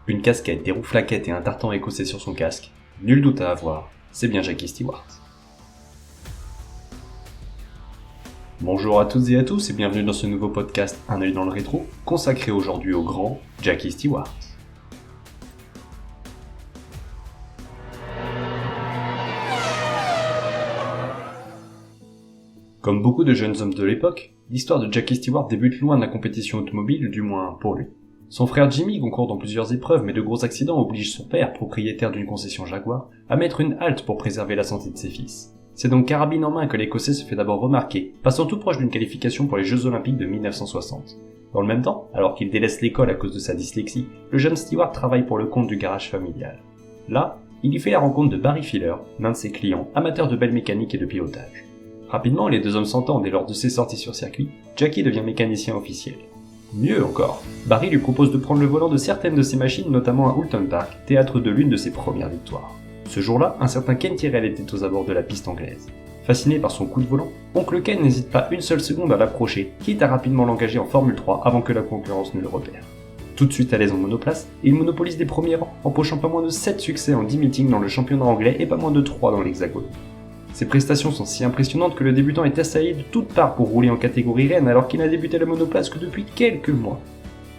Une casquette, des roues flaquettes et un tartan écossais sur son casque, nul doute à avoir, c'est bien Jackie Stewart. Bonjour à toutes et à tous et bienvenue dans ce nouveau podcast Un œil dans le rétro, consacré aujourd'hui au grand Jackie Stewart. Comme beaucoup de jeunes hommes de l'époque, l'histoire de Jackie Stewart débute loin de la compétition automobile, du moins pour lui. Son frère Jimmy concourt dans plusieurs épreuves, mais de gros accidents obligent son père, propriétaire d'une concession Jaguar, à mettre une halte pour préserver la santé de ses fils. C'est donc carabine en main que l'Écossais se fait d'abord remarquer, passant tout proche d'une qualification pour les Jeux Olympiques de 1960. Dans le même temps, alors qu'il délaisse l'école à cause de sa dyslexie, le jeune Stewart travaille pour le compte du garage familial. Là, il y fait la rencontre de Barry Filler, l'un de ses clients, amateur de belle mécanique et de pilotage. Rapidement, les deux hommes s'entendent et lors de ses sorties sur circuit, Jackie devient mécanicien officiel. Mieux encore, Barry lui propose de prendre le volant de certaines de ses machines, notamment à Oulton Park, théâtre de l'une de ses premières victoires. Ce jour-là, un certain Ken Tyrrell était aux abords de la piste anglaise. Fasciné par son coup de volant, Oncle Ken n'hésite pas une seule seconde à l'approcher, quitte à rapidement l'engager en Formule 3 avant que la concurrence ne le repère. Tout de suite à l'aise en monoplace, il monopolise des premiers rangs, empochant pas moins de 7 succès en 10 meetings dans le championnat anglais et pas moins de 3 dans l'Hexagone. Ses prestations sont si impressionnantes que le débutant est assailli de toutes parts pour rouler en catégorie reine alors qu'il n'a débuté la monoplace que depuis quelques mois.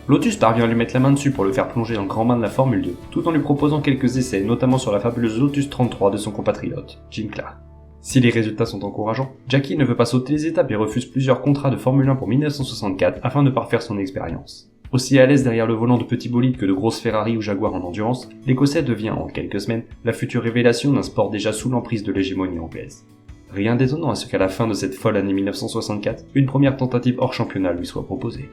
Lotus parvient à lui mettre la main dessus pour le faire plonger dans le grand bain de la Formule 2, tout en lui proposant quelques essais, notamment sur la fabuleuse Lotus 33 de son compatriote, Jim Clark. Si les résultats sont encourageants, Jackie ne veut pas sauter les étapes et refuse plusieurs contrats de Formule 1 pour 1964 afin de parfaire son expérience. Aussi à l'aise derrière le volant de petits bolides que de grosses Ferrari ou Jaguar en endurance, l'Écossais devient, en quelques semaines, la future révélation d'un sport déjà sous l'emprise de l'hégémonie anglaise. Rien d'étonnant à ce qu'à la fin de cette folle année 1964, une première tentative hors championnat lui soit proposée.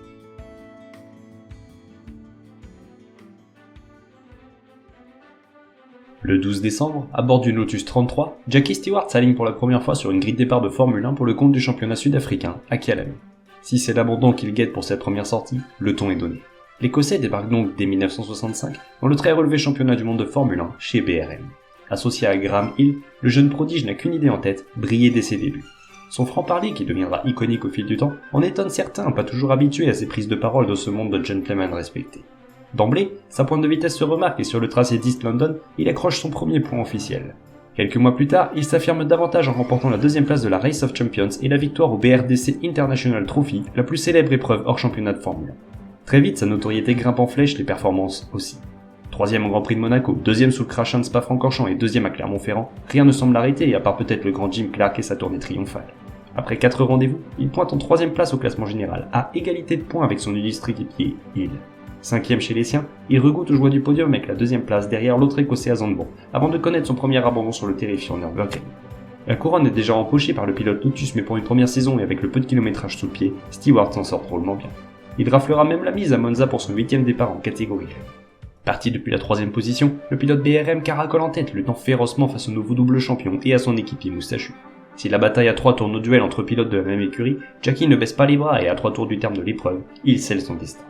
Le 12 décembre, à bord d'une Lotus 33, Jackie Stewart s'aligne pour la première fois sur une grille de départ de Formule 1 pour le compte du championnat sud-africain, à Kyalami. Si c'est l'abandon qu'il guette pour cette première sortie, le ton est donné. L'Écossais débarque donc dès 1965 dans le très relevé championnat du monde de Formule 1 chez BRM. Associé à Graham Hill, le jeune prodige n'a qu'une idée en tête, briller dès ses débuts. Son franc-parler, qui deviendra iconique au fil du temps, en étonne certains pas toujours habitués à ses prises de parole dans ce monde de gentlemen respectés. D'emblée, sa pointe de vitesse se remarque et sur le tracé d'East London, il accroche son premier point officiel. Quelques mois plus tard, il s'affirme davantage en remportant la deuxième place de la Race of Champions et la victoire au BRDC International Trophy, la plus célèbre épreuve hors championnat de Formule 1. Très vite, sa notoriété grimpe en flèche, les performances aussi. Troisième au Grand Prix de Monaco, deuxième sous le crachin de Spa-Francorchamps et deuxième à Clermont-Ferrand, rien ne semble l'arrêter, à part peut-être le grand Jim Clark et sa tournée triomphale. Après 4 rendez-vous, il pointe en troisième place au classement général, à égalité de points avec son illustre équipier, Hill. Cinquième chez les siens, il regoute aux joies du podium avec la deuxième place derrière l'autre Écossais à Zandvoort, avant de connaître son premier abandon sur le terrifiant Nürburgring. La couronne est déjà empochée par le pilote Lotus, mais pour une première saison et avec le peu de kilométrage sous le pied, Stewart s'en sort drôlement bien. Il raflera même la mise à Monza pour son 8e départ en catégorie. Parti depuis la 3e position, le pilote BRM caracole en tête, luttant férocement face au nouveau double champion et à son équipier moustachu. Si la bataille à 3 tourne au duel entre pilotes de la même écurie, Jackie ne baisse pas les bras et à 3 tours du terme de l'épreuve, il scelle son destin.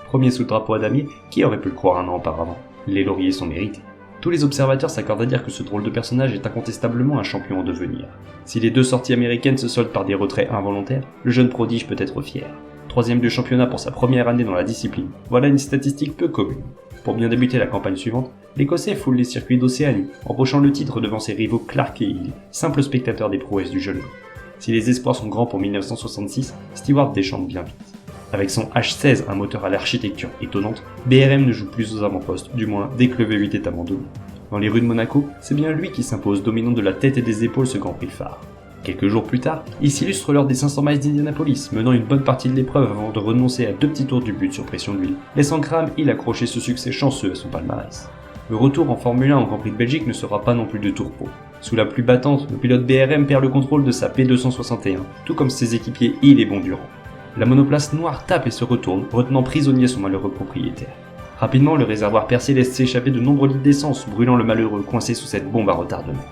Premier sous le drapeau à damier, qui aurait pu le croire un an auparavant? Les lauriers sont mérités. Tous les observateurs s'accordent à dire que ce drôle de personnage est incontestablement un champion en devenir. Si les deux sorties américaines se soldent par des retraits involontaires, le jeune prodige peut être fier. 3e du championnat pour sa première année dans la discipline, voilà une statistique peu commune. Pour bien débuter la campagne suivante, l'Écossais foule les circuits d'Océanie, empochant le titre devant ses rivaux Clark et Hill, simples spectateurs des prouesses du jeune homme. Si les espoirs sont grands pour 1966, Stewart déchante bien vite. Avec son H16, un moteur à l'architecture étonnante, BRM ne joue plus aux avant-postes, du moins dès que le V8 est abandonné. Dans les rues de Monaco, c'est bien lui qui s'impose, dominant de la tête et des épaules ce Grand Prix phare. Quelques jours plus tard, il s'illustre lors des 500 miles d'Indianapolis, menant une bonne partie de l'épreuve avant de renoncer à 2 petits tours du but sur pression d'huile, laissant Graham Hill accrocher ce succès chanceux à son palmarès. Le retour en Formule 1 au Grand Prix de Belgique ne sera pas non plus de tourpeau. Sous la pluie battante, le pilote BRM perd le contrôle de sa P261, tout comme ses équipiers Hill et Bondurant. La monoplace noire tape et se retourne, retenant prisonnier son malheureux propriétaire. Rapidement, le réservoir percé laisse s'échapper de nombreux litres d'essence, brûlant le malheureux coincé sous cette bombe à retardement.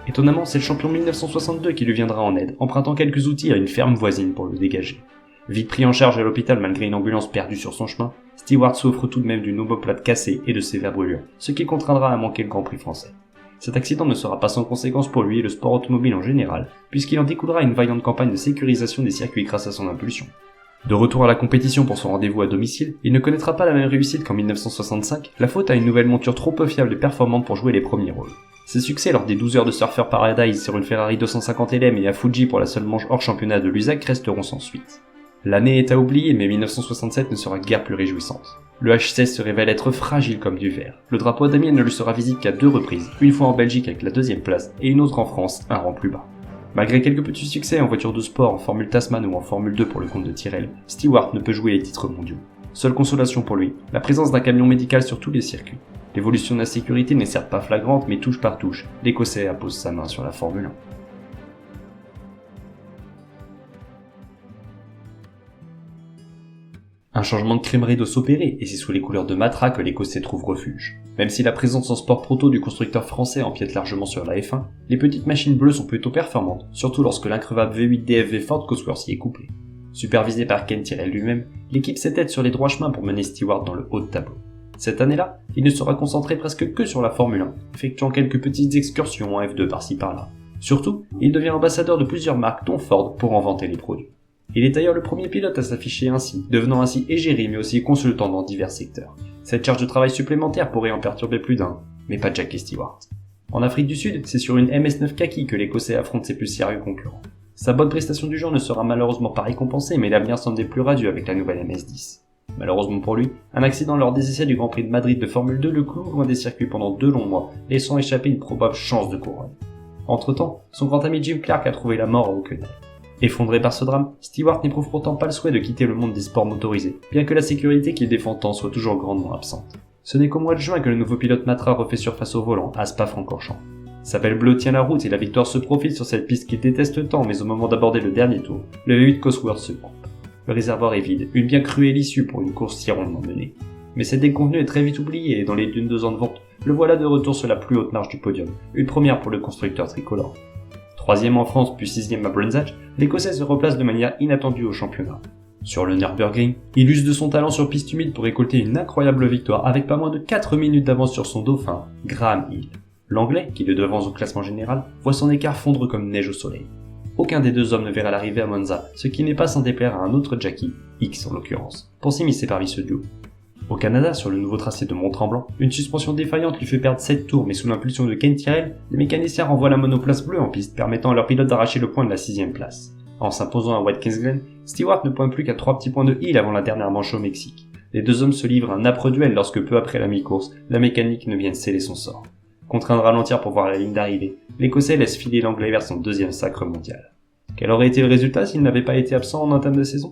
Étonnamment, c'est le champion 1962 qui lui viendra en aide, empruntant quelques outils à une ferme voisine pour le dégager. Vite pris en charge à l'hôpital malgré une ambulance perdue sur son chemin, Stewart souffre tout de même d'une omoplate cassée et de sévères brûlures, ce qui le contraindra à manquer le Grand Prix français. Cet accident ne sera pas sans conséquence pour lui et le sport automobile en général, puisqu'il en découlera une vaillante campagne de sécurisation des circuits grâce à son impulsion. De retour à la compétition pour son rendez-vous à domicile, il ne connaîtra pas la même réussite qu'en 1965, la faute à une nouvelle monture trop peu fiable et performante pour jouer les premiers rôles. Ses succès lors des 12 heures de Surfer Paradise sur une Ferrari 250 LM et à Fuji pour la seule manche hors championnat de l'USAC resteront sans suite. L'année est à oublier, mais 1967 ne sera guère plus réjouissante. Le H16 se révèle être fragile comme du verre. Le drapeau Adamien ne lui sera visible qu'à 2 reprises, une fois en Belgique avec la 2e place et une autre en France, un rang plus bas. Malgré quelques petits succès en voiture de sport, en Formule Tasman ou en Formule 2 pour le compte de Tyrrell, Stewart ne peut jouer les titres mondiaux. Seule consolation pour lui, la présence d'un camion médical sur tous les circuits. L'évolution de la sécurité n'est certes pas flagrante, mais touche par touche, l'Écossais appose sa main sur la Formule 1. Un changement de crèmerie doit s'opérer, et c'est sous les couleurs de Matra que l'Écossais trouve refuge. Même si la présence en sport proto du constructeur français empiète largement sur la F1, les petites machines bleues sont plutôt performantes, surtout lorsque l'increvable V8 DFV Ford Cosworth y est couplé. Supervisé par Ken Tyrrell lui-même, l'équipe s'étête sur les droits chemins pour mener Stewart dans le haut de tableau. Cette année-là, il ne sera concentré presque que sur la Formule 1, effectuant quelques petites excursions en F2 par-ci par-là. Surtout, il devient ambassadeur de plusieurs marques dont Ford pour en vanter les produits. Il est d'ailleurs le premier pilote à s'afficher ainsi, devenant ainsi égérie mais aussi consultant dans divers secteurs. Cette charge de travail supplémentaire pourrait en perturber plus d'un, mais pas Jackie Stewart. En Afrique du Sud, c'est sur une MS9 Kaki que l'Écossais affronte ses plus sérieux concurrents. Sa bonne prestation du jour ne sera malheureusement pas récompensée, mais l'avenir semble plus radieux avec la nouvelle MS10. Malheureusement pour lui, un accident lors des essais du Grand Prix de Madrid de Formule 2 le cloue loin des circuits pendant 2 longs mois, laissant échapper une probable chance de couronne. Entre-temps, son grand ami Jim Clark a trouvé la mort à Hockenheim. Effondré par ce drame, Stewart n'éprouve pourtant pas le souhait de quitter le monde des sports motorisés, bien que la sécurité qu'il défend tant soit toujours grandement absente. Ce n'est qu'au mois de juin que le nouveau pilote Matra refait surface au volant, à Spa-Francorchamps. Sa belle bleue tient la route et la victoire se profile sur cette piste qu'il déteste tant, mais au moment d'aborder le dernier tour, le V8 Cosworth se coupe. Le réservoir est vide, une bien cruelle issue pour une course si rondement menée. Mais cette déconvenue est très vite oubliée et dans les dunes 2 ans de vente, le voilà de retour sur la plus haute marche du podium, une première pour le constructeur tricolore. 3e en France puis 6e à Brands Hatch, l'Écossais se replace de manière inattendue au championnat. Sur le Nürburgring, il use de son talent sur piste humide pour récolter une incroyable victoire avec pas moins de 4 minutes d'avance sur son dauphin, Graham Hill. L'Anglais, qui le devance au classement général, voit son écart fondre comme neige au soleil. Aucun des 2 hommes ne verra l'arrivée à Monza, ce qui n'est pas sans déplaire à un autre Jackie, X en l'occurrence, pour s'immiscer parmi ce duo. Au Canada, sur le nouveau tracé de Mont-Tremblant, une suspension défaillante lui fait perdre 7 tours, mais sous l'impulsion de Ken Tyrrell, les mécaniciens renvoient la monoplace bleue en piste, permettant à leur pilote d'arracher le point de la 6e place. En s'imposant à Watkins Glen, Stewart ne pointe plus qu'à 3 petits points de Hill avant la dernière manche au Mexique. Les 2 hommes se livrent un âpre duel lorsque peu après la mi-course, la mécanique ne vienne sceller son sort. Contraint de ralentir pour voir la ligne d'arrivée, l'Écossais laisse filer l'Anglais vers son 2e sacre mondial. Quel aurait été le résultat s'il n'avait pas été absent en entame de saison ?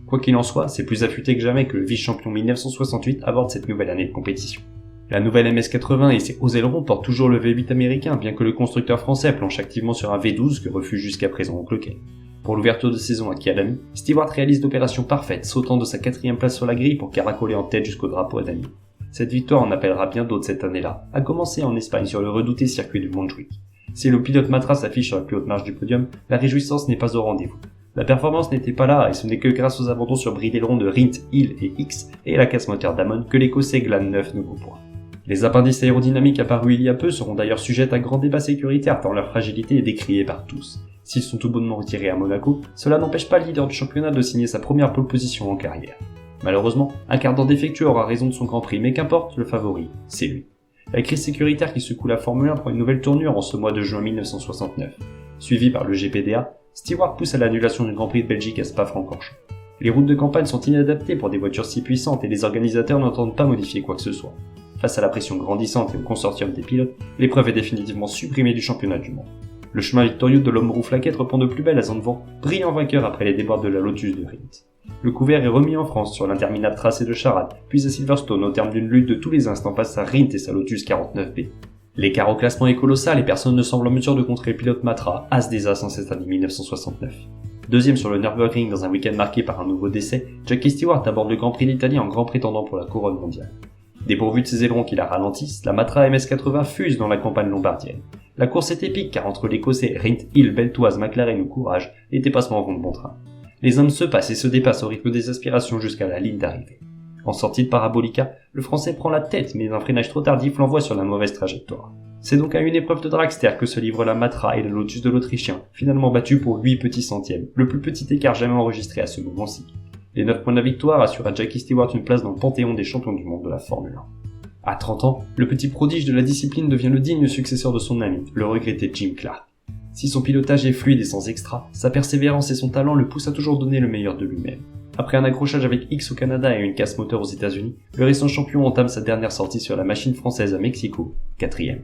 Quoi qu'il en soit, c'est plus affûté que jamais que le vice-champion 1968 aborde cette nouvelle année de compétition. La nouvelle MS80 et ses hauts ailerons portent toujours le V8 américain, bien que le constructeur français planche activement sur un V12 que refuse jusqu'à présent Oncle Ken. Pour l'ouverture de saison à Kyalami, Stewart réalise l'opération parfaite, sautant de sa 4e place sur la grille pour caracoler en tête jusqu'au drapeau Adami. Cette victoire en appellera bien d'autres cette année-là, à commencer en Espagne sur le redouté circuit de Montjuic. Si le pilote Matra s'affiche sur la plus haute marche du podium, la réjouissance n'est pas au rendez-vous. La performance n'était pas là et ce n'est que grâce aux abandons sur bris d'aileron de Rint, Hill et X et la casse moteur d'Amon que l'Écossais glane 9 nouveaux points. Les appendices aérodynamiques apparus il y a peu seront d'ailleurs sujettes à grand débat sécuritaire tant leur fragilité est décriée par tous. S'ils sont tout bonnement retirés à Monaco, cela n'empêche pas le leader du championnat de signer sa première pole position en carrière. Malheureusement, un quart d'heure défectueux aura raison de son Grand Prix, mais qu'importe, le favori, c'est lui. La crise sécuritaire qui secoue la Formule 1 prend une nouvelle tournure en ce mois de juin 1969. Suivi par le GPDA, Stewart pousse à l'annulation du Grand Prix de Belgique à Spa-Francorchamps. Les routes de campagne sont inadaptées pour des voitures si puissantes et les organisateurs n'entendent pas modifier quoi que ce soit. Face à la pression grandissante et au consortium des pilotes, l'épreuve est définitivement supprimée du championnat du monde. Le chemin victorieux de l'homme roux flaquette reprend de plus belle à Zandvoort, brillant vainqueur après les déboires de la Lotus de Rint. Le couvert est remis en France sur l'interminable tracé de Charade, puis à Silverstone au terme d'une lutte de tous les instants face à Rint et sa Lotus 49B. L'écart au classement est colossal et personne ne semble en mesure de contrer le pilote Matra, as des as en cette année 1969. Deuxième sur le Nürburgring dans un week-end marqué par un nouveau décès, Jackie Stewart aborde le Grand Prix d'Italie en grand prétendant pour la couronne mondiale. Dépourvu de ses ailerons qui la ralentissent, la Matra MS80 fuse dans la campagne lombardienne. La course est épique car entre l'Écossais Rint, Hill, Beltoise, McLaren ou Courage, les dépassements vont de bon train. Les hommes se passent et se dépassent au rythme des aspirations jusqu'à la ligne d'arrivée. En sortie de Parabolica, le Français prend la tête mais un freinage trop tardif l'envoie sur la mauvaise trajectoire. C'est donc à une épreuve de dragster que se livrent la Matra et le Lotus de l'Autrichien, finalement battu pour 8 petits centièmes, le plus petit écart jamais enregistré à ce moment-ci. Les 9 points de la victoire assurent à Jackie Stewart une place dans le panthéon des champions du monde de la Formule 1. À 30 ans, le petit prodige de la discipline devient le digne successeur de son ami, le regretté Jim Clark. Si son pilotage est fluide et sans extra, sa persévérance et son talent le poussent à toujours donner le meilleur de lui-même. Après un accrochage avec X au Canada et une casse moteur aux États-Unis, le récent champion entame sa dernière sortie sur la machine française à Mexico, 4ème.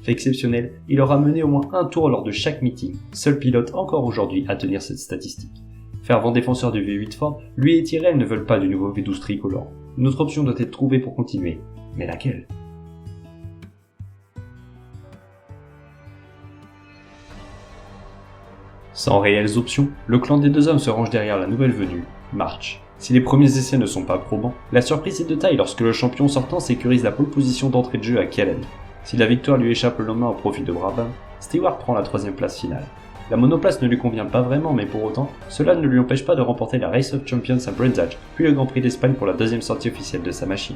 Fait exceptionnel, il aura mené au moins un tour lors de chaque meeting, seul pilote encore aujourd'hui à tenir cette statistique. Fervent défenseur du V8 Ford, lui et Tyrrell ne veulent pas du nouveau V12 tricolore. Une autre option doit être trouvée pour continuer. Mais laquelle ? Sans réelles options, le clan des deux hommes se range derrière la nouvelle venue, March. Si les premiers essais ne sont pas probants, la surprise est de taille lorsque le champion sortant sécurise la pole position d'entrée de jeu à Kyalami. Si la victoire lui échappe le lendemain au profit de Brabham, Stewart prend la 3ème place finale. La monoplace ne lui convient pas vraiment, mais pour autant, cela ne lui empêche pas de remporter la Race of Champions à Brands Hatch, puis le Grand Prix d'Espagne pour la 2ème sortie officielle de sa machine.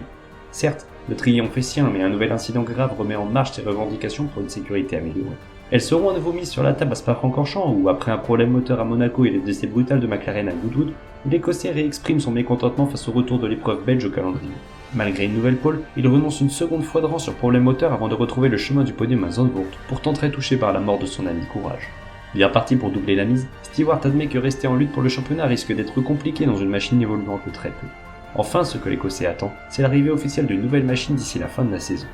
Certes, le triomphe est sien, mais un nouvel incident grave remet en marche ses revendications pour une sécurité améliorée. Elles seront à nouveau mises sur la table à Spa-Francorchamps où, après un problème moteur à Monaco et le décès brutal de McLaren à Goodwood, l'Écossais réexprime son mécontentement face au retour de l'épreuve belge au calendrier. Malgré une nouvelle pole, il renonce une seconde fois de rang sur problème moteur avant de retrouver le chemin du podium à Zandvoort, pourtant très touché par la mort de son ami Courage. Bien parti pour doubler la mise, Stewart admet que rester en lutte pour le championnat risque d'être compliqué dans une machine évoluant que très peu. Enfin, ce que l'Écossais attend, c'est l'arrivée officielle d'une nouvelle machine d'ici la fin de la saison.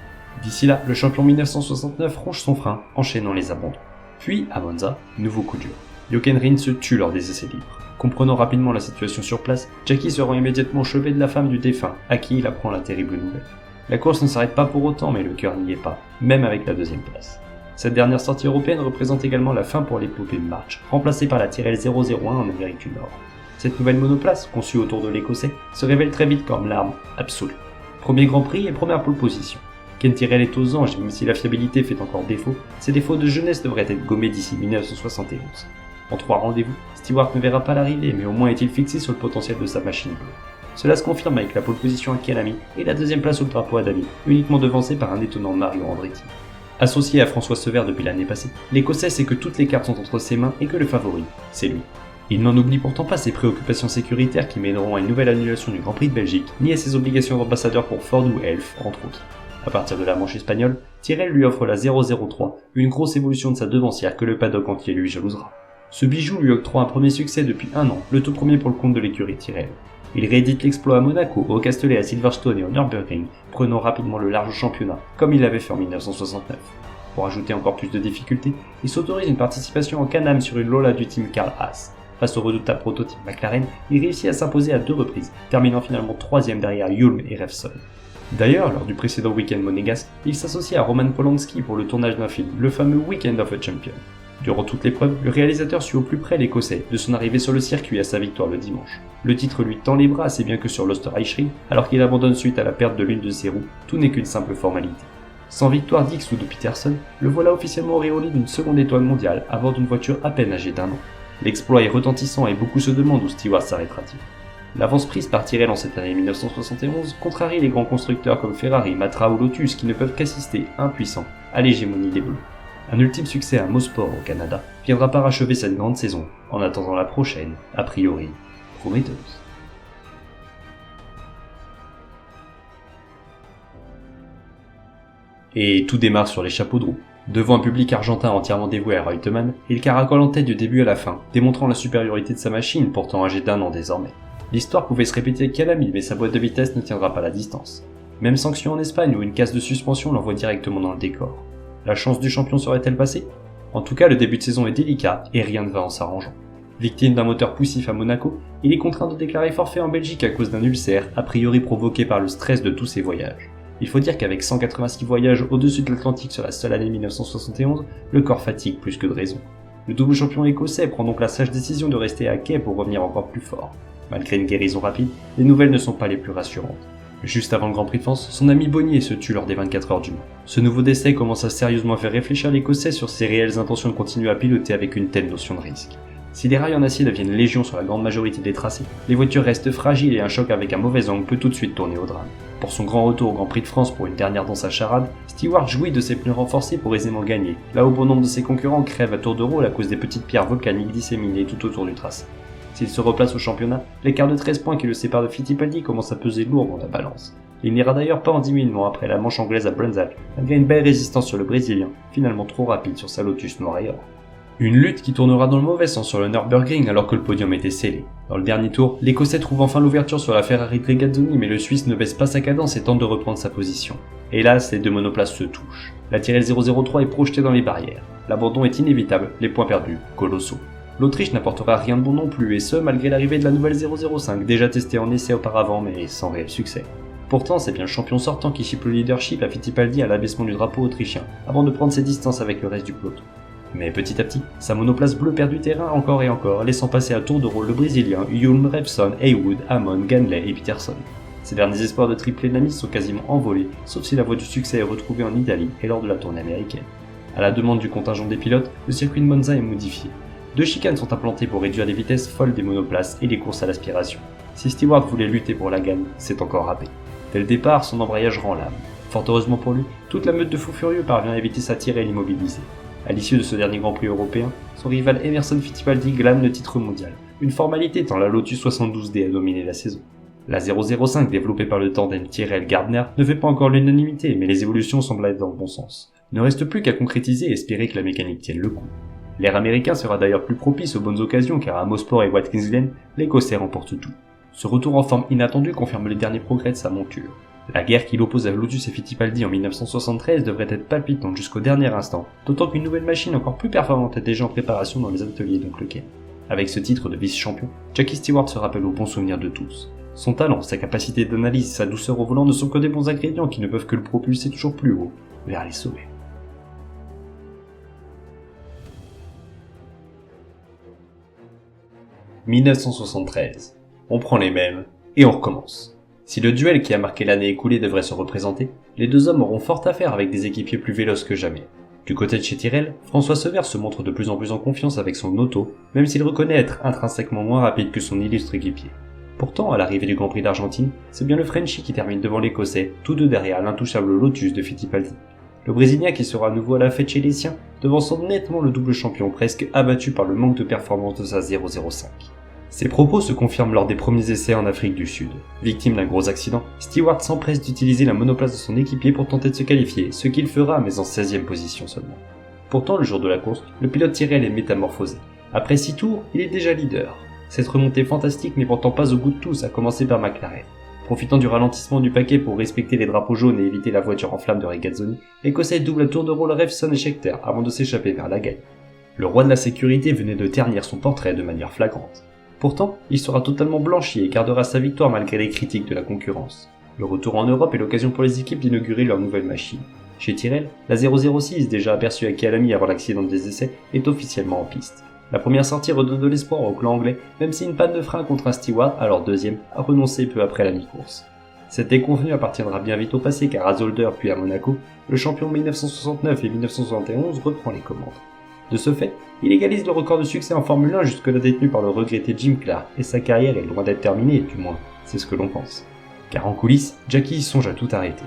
D'ici là, le champion 1969 ronge son frein, enchaînant les abandons. Puis, à Monza, nouveau coup dur. Jochen Rindt se tue lors des essais libres. Comprenant rapidement la situation sur place, Jackie se rend immédiatement au chevet de la femme du défunt, à qui il apprend la terrible nouvelle. La course ne s'arrête pas pour autant, mais le cœur n'y est pas, même avec la 2ème place. Cette dernière sortie européenne représente également la fin pour l'épopée March, remplacée par la Tyrrell 001 en Amérique du Nord. Cette nouvelle monoplace, conçue autour de l'Écossais, se révèle très vite comme l'arme absolue. Premier Grand Prix et première pole position. Ken Tyrrell est aux anges, même si la fiabilité fait encore défaut, ses défauts de jeunesse devraient être gommés d'ici 1971. En 3 rendez-vous, Stewart ne verra pas l'arrivée, mais au moins est-il fixé sur le potentiel de sa machine bleue. Cela se confirme avec la pole position à Kyalami et la 2ème place au drapeau à David, uniquement devancé par un étonnant Mario Andretti. Associé à François Sever depuis l'année passée, l'Écossais sait que toutes les cartes sont entre ses mains et que le favori, c'est lui. Il n'en oublie pourtant pas ses préoccupations sécuritaires qui mèneront à une nouvelle annulation du Grand Prix de Belgique, ni à ses obligations d'ambassadeur pour Ford ou Elf, entre autres. À partir de la manche espagnole, Tyrrell lui offre la 003, une grosse évolution de sa devancière que le paddock entier lui jalousera. Ce bijou lui octroie un premier succès depuis 1 an, le tout premier pour le compte de l'écurie Tyrrell. Il réédite l'exploit à Monaco, au Castellet, à Silverstone et au Nürburgring, prenant rapidement le large championnat, comme il l'avait fait en 1969. Pour ajouter encore plus de difficultés, il s'autorise une participation en Can-Am sur une Lola du team Carl Haas. Face au redoutable prototype McLaren, il réussit à s'imposer à 2 reprises, terminant finalement 3ème derrière Hulme et Revson. D'ailleurs, lors du précédent week-end monégasque, il s'associe à Roman Polanski pour le tournage d'un film, le fameux Weekend of a Champion. Durant toute l'épreuve, le réalisateur suit au plus près l'Écossais, de son arrivée sur le circuit à sa victoire le dimanche. Le titre lui tend les bras assez bien que sur l'Österreichring, alors qu'il abandonne suite à la perte de l'une de ses roues, tout n'est qu'une simple formalité. Sans victoire d'X ou de Peterson, le voilà officiellement auréolé d'une seconde étoile mondiale à bord d'une voiture à peine âgée d'1 an. L'exploit est retentissant et beaucoup se demandent où Stewart s'arrêtera-t-il. L'avance prise par Tyrrell en cette année 1971 contrarie les grands constructeurs comme Ferrari, Matra ou Lotus qui ne peuvent qu'assister, impuissants, à l'hégémonie des Bleus. Un ultime succès à Mosport au Canada viendra parachever cette grande saison, en attendant la prochaine, a priori, prometteuse. Et tout démarre sur les chapeaux de roue. Devant un public argentin entièrement dévoué à Reutemann, il caracole en tête du début à la fin, démontrant la supériorité de sa machine, pourtant âgée d'1 an désormais. L'histoire pouvait se répéter avec Kyalami, mais sa boîte de vitesse ne tiendra pas la distance. Même sanction en Espagne où une casse de suspension l'envoie directement dans le décor. La chance du champion serait-elle passée ? En tout cas, le début de saison est délicat et rien ne va en s'arrangeant. Victime d'un moteur poussif à Monaco, il est contraint de déclarer forfait en Belgique à cause d'un ulcère, a priori provoqué par le stress de tous ses voyages. Il faut dire qu'avec 186 voyages au-dessus de l'Atlantique sur la seule année 1971, le corps fatigue plus que de raison. Le double champion écossais prend donc la sage décision de rester à quai pour revenir encore plus fort. Malgré une guérison rapide, les nouvelles ne sont pas les plus rassurantes. Juste avant le Grand Prix de France, son ami Bonnier se tue lors des 24 heures du Mans. Ce nouveau décès commence à sérieusement faire réfléchir l'Écossais sur ses réelles intentions de continuer à piloter avec une telle notion de risque. Si les rails en acier deviennent légion sur la grande majorité des tracés, les voitures restent fragiles et un choc avec un mauvais angle peut tout de suite tourner au drame. Pour son grand retour au Grand Prix de France pour une dernière dans sa charade, Stewart jouit de ses pneus renforcés pour aisément gagner, là où bon nombre de ses concurrents crèvent à tour de rôle à cause des petites pierres volcaniques disséminées tout autour du tracé. S'il se replace au championnat, l'écart de 13 points qui le sépare de Fittipaldi commence à peser lourd dans la balance. Il n'ira d'ailleurs pas en diminuant après la manche anglaise à Brunswick, malgré une belle résistance sur le Brésilien, finalement trop rapide sur sa Lotus noir et or. Une lutte qui tournera dans le mauvais sens sur le Nürburgring alors que le podium était scellé. Dans le dernier tour, l'Écossais trouve enfin l'ouverture sur la Ferrari de Regazzoni, mais le Suisse ne baisse pas sa cadence et tente de reprendre sa position. Hélas, les deux monoplaces se touchent. La Tyrrell 003 est projetée dans les barrières. L'abandon est inévitable, les points perdus, colossaux. L'Autriche n'apportera rien de bon non plus, et ce malgré l'arrivée de la nouvelle 005, déjà testée en essai auparavant mais sans réel succès. Pourtant, c'est bien le champion sortant qui chipe le leadership à Fittipaldi à l'abaissement du drapeau autrichien, avant de prendre ses distances avec le reste du peloton. Mais petit à petit, sa monoplace bleue perd du terrain encore et encore, laissant passer à tour de rôle le Brésilien, Hulme, Revson, Haywood, Hamon, Ganley et Peterson. Ces derniers espoirs de triplé de la mise sont quasiment envolés, sauf si la voie du succès est retrouvée en Italie et lors de la tournée américaine. À la demande du contingent des pilotes, le circuit de Monza est modifié. 2 chicanes sont implantées pour réduire les vitesses folles des monoplaces et les courses à l'aspiration. Si Stewart voulait lutter pour la gagne, c'est encore râpé. Dès le départ, son embrayage rend l'âme. Fort heureusement pour lui, toute la meute de fous furieux parvient à éviter sa Tyrrell immobilisée. À l'issue de ce dernier Grand Prix européen, son rival Emerson Fittipaldi glane le titre mondial, une formalité tant la Lotus 72D a dominé la saison. La 005 développée par le tandem Tyrrell-Gardner ne fait pas encore l'unanimité, mais les évolutions semblent être dans le bon sens. Il ne reste plus qu'à concrétiser et espérer que la mécanique tienne le coup. L'ère américain sera d'ailleurs plus propice aux bonnes occasions car à Mosport et Watkins Glen, l'Écossais remporte tout. Ce retour en forme inattendu confirme les derniers progrès de sa monture. La guerre qui l'oppose à Lotus et Fittipaldi en 1973 devrait être palpitante jusqu'au dernier instant, d'autant qu'une nouvelle machine encore plus performante est déjà en préparation dans les ateliers d'Oncle Ken. Avec ce titre de vice-champion, Jackie Stewart se rappelle au bon souvenir de tous. Son talent, sa capacité d'analyse et sa douceur au volant ne sont que des bons ingrédients qui ne peuvent que le propulser toujours plus haut, vers les sommets. « 1973. On prend les mêmes, et on recommence. » Si le duel qui a marqué l'année écoulée devrait se représenter, les deux hommes auront fort à faire avec des équipiers plus véloces que jamais. Du côté de chez Tyrrell, François Sever se montre de plus en plus en confiance avec son auto, même s'il reconnaît être intrinsèquement moins rapide que son illustre équipier. Pourtant, à l'arrivée du Grand Prix d'Argentine, c'est bien le Frenchie qui termine devant l'Écossais, tous deux derrière l'intouchable Lotus de Fittipaldi. Le Brésilien qui sera à nouveau à la fête chez les siens, devançant nettement le double champion presque abattu par le manque de performance de sa 005. Ses propos se confirment lors des premiers essais en Afrique du Sud. Victime d'un gros accident, Stewart s'empresse d'utiliser la monoplace de son équipier pour tenter de se qualifier, ce qu'il fera mais en 16e position seulement. Pourtant, le jour de la course, le pilote Tyrrell est métamorphosé. Après 6 tours, il est déjà leader. Cette remontée fantastique n'est pourtant pas au goût de tous, à commencer par McLaren. Profitant du ralentissement du paquet pour respecter les drapeaux jaunes et éviter la voiture en flammes de Regazzoni, l'Écossais double à tour de rôle Revson et Scheckter avant de s'échapper vers la gagne. Le roi de la sécurité venait de ternir son portrait de manière flagrante. Pourtant, il sera totalement blanchi et gardera sa victoire malgré les critiques de la concurrence. Le retour en Europe est l'occasion pour les équipes d'inaugurer leur nouvelle machine. Chez Tyrrell, la 006, déjà aperçue à Kyalami avant l'accident des essais, est officiellement en piste. La première sortie redonne de l'espoir au clan anglais, même si une panne de frein contre un Stewart, alors deuxième, a renoncé peu après la mi-course. Cette déconvenue appartiendra bien vite au passé car à Zolder puis à Monaco, le champion 1969 et 1971 reprend les commandes. De ce fait, il égalise le record de succès en Formule 1 jusque-là détenu par le regretté Jim Clark, et sa carrière est loin d'être terminée, du moins, c'est ce que l'on pense. Car en coulisses, Jackie songe à tout arrêter.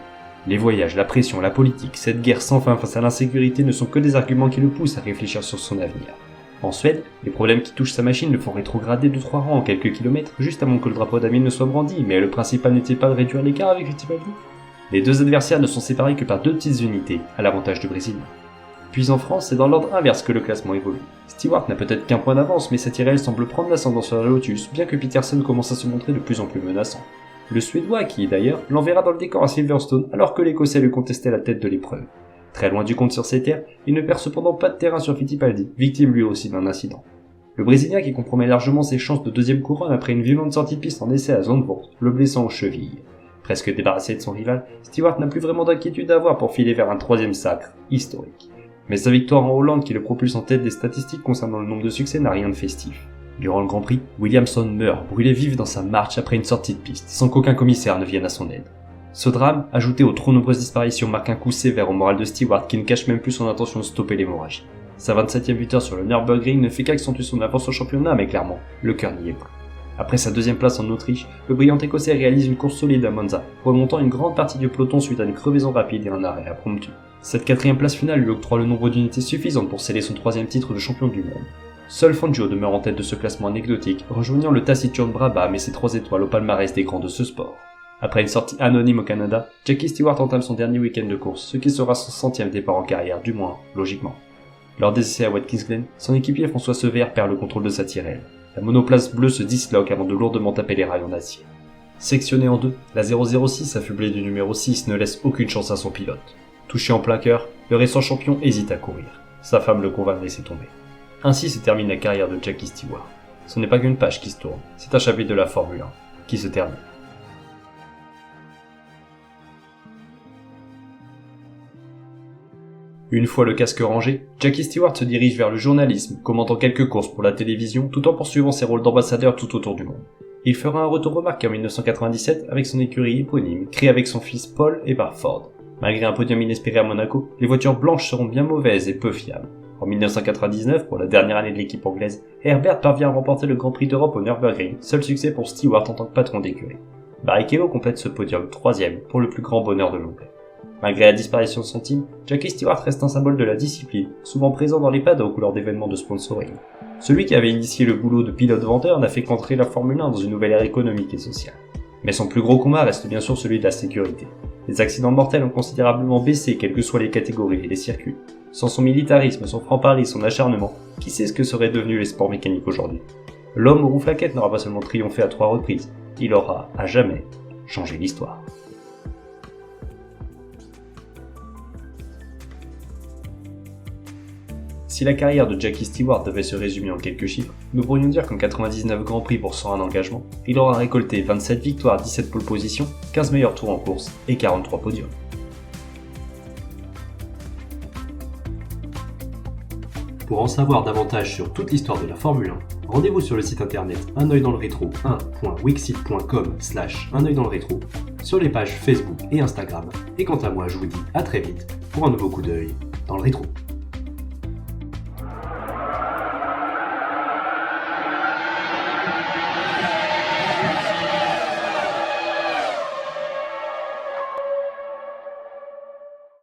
Les voyages, la pression, la politique, cette guerre sans fin face à l'insécurité ne sont que des arguments qui le poussent à réfléchir sur son avenir. En Suède, les problèmes qui touchent sa machine le font rétrograder de 3 rangs en quelques kilomètres, juste avant que le drapeau d'Amiens ne soit brandi, mais le principal n'était pas de réduire l'écart avec Fittipaldi. Les deux adversaires ne sont séparés que par 2 petites unités, à l'avantage du Brésil. Puis en France, c'est dans l'ordre inverse que le classement évolue. Stewart n'a peut-être qu'un point d'avance, mais sa Tyrrell semble prendre l'ascendant sur la Lotus, bien que Peterson commence à se montrer de plus en plus menaçant. Le Suédois, qui d'ailleurs, l'enverra dans le décor à Silverstone alors que l'Écossais lui contestait la tête de l'épreuve. Très loin du compte sur ses terres, il ne perd cependant pas de terrain sur Fittipaldi, victime lui aussi d'un incident. Le Brésilien qui compromet largement ses chances de deuxième couronne après une violente sortie de piste en essai à Zandvoort, le blessant aux chevilles. Presque débarrassé de son rival, Stewart n'a plus vraiment d'inquiétude à avoir pour filer vers un 3e sacre, historique. Mais sa victoire en Hollande qui le propulse en tête des statistiques concernant le nombre de succès n'a rien de festif. Durant le Grand Prix, Williamson meurt, brûlé vif dans sa marche après une sortie de piste, sans qu'aucun commissaire ne vienne à son aide. Ce drame, ajouté aux trop nombreuses disparitions, marque un coup sévère au moral de Stewart qui ne cache même plus son intention de stopper l'hémorragie. Sa 27e victoire sur le Nürburgring ne fait qu'accentuer son avance au championnat, mais clairement, le cœur n'y est plus. Après sa 2e place en Autriche, le brillant Écossais réalise une course solide à Monza, remontant une grande partie du peloton suite à une crevaison rapide et un arrêt impromptu. Cette 4e place finale lui octroie le nombre d'unités suffisantes pour sceller son 3e titre de champion du monde. Seul Fangio demeure en tête de ce classement anecdotique, rejoignant le taciturne Brabham et ses 3 étoiles au palmarès des grands de ce sport. Après une sortie anonyme au Canada, Jackie Stewart entame son dernier week-end de course, ce qui sera son 100e départ en carrière, du moins, logiquement. Lors des essais à Watkins Glen, son équipier François Sever perd le contrôle de sa tirelle. La monoplace bleue se disloque avant de lourdement taper les rails en acier. Sectionnée en deux, la 006 affublée du numéro 6 ne laisse aucune chance à son pilote. Touché en plein cœur, le récent champion hésite à courir. Sa femme le convainc de laisser tomber. Ainsi se termine la carrière de Jackie Stewart. Ce n'est pas qu'une page qui se tourne, c'est un chapitre de la Formule 1 qui se termine. Une fois le casque rangé, Jackie Stewart se dirige vers le journalisme, commentant quelques courses pour la télévision tout en poursuivant ses rôles d'ambassadeur tout autour du monde. Il fera un retour remarqué en 1997 avec son écurie éponyme, créée avec son fils Paul et Barford. Malgré un podium inespéré à Monaco, les voitures blanches seront bien mauvaises et peu fiables. En 1999, pour la dernière année de l'équipe anglaise, Herbert parvient à remporter le Grand Prix d'Europe au Nürburgring, seul succès pour Stewart en tant que patron d'écurie. Barrichello complète ce podium 3e pour le plus grand bonheur de l'Anglais. Malgré la disparition de son team, Jackie Stewart reste un symbole de la discipline, souvent présent dans les paddocks lors d'événements de sponsoring. Celui qui avait initié le boulot de pilote-vendeur n'a fait qu'entrer la Formule 1 dans une nouvelle ère économique et sociale. Mais son plus gros combat reste bien sûr celui de la sécurité. Les accidents mortels ont considérablement baissé quelles que soient les catégories et les circuits. Sans son militarisme, son franc-parler, son acharnement, qui sait ce que seraient devenus les sports mécaniques aujourd'hui? L'homme aux rouflaquettes n'aura pas seulement triomphé à 3 reprises, il aura, à jamais, changé l'histoire. Si la carrière de Jackie Stewart devait se résumer en quelques chiffres, nous pourrions dire qu'en 99 Grands Prix pour 101 engagements, il aura récolté 27 victoires, 17 pole positions, 15 meilleurs tours en course et 43 podiums. Pour en savoir davantage sur toute l'histoire de la Formule 1, rendez-vous sur le site internet Un œil dans le rétro 1.wixsite.com/un œil dans le rétro, sur les pages Facebook et Instagram, et quant à moi je vous dis à très vite pour un nouveau coup d'œil dans le rétro.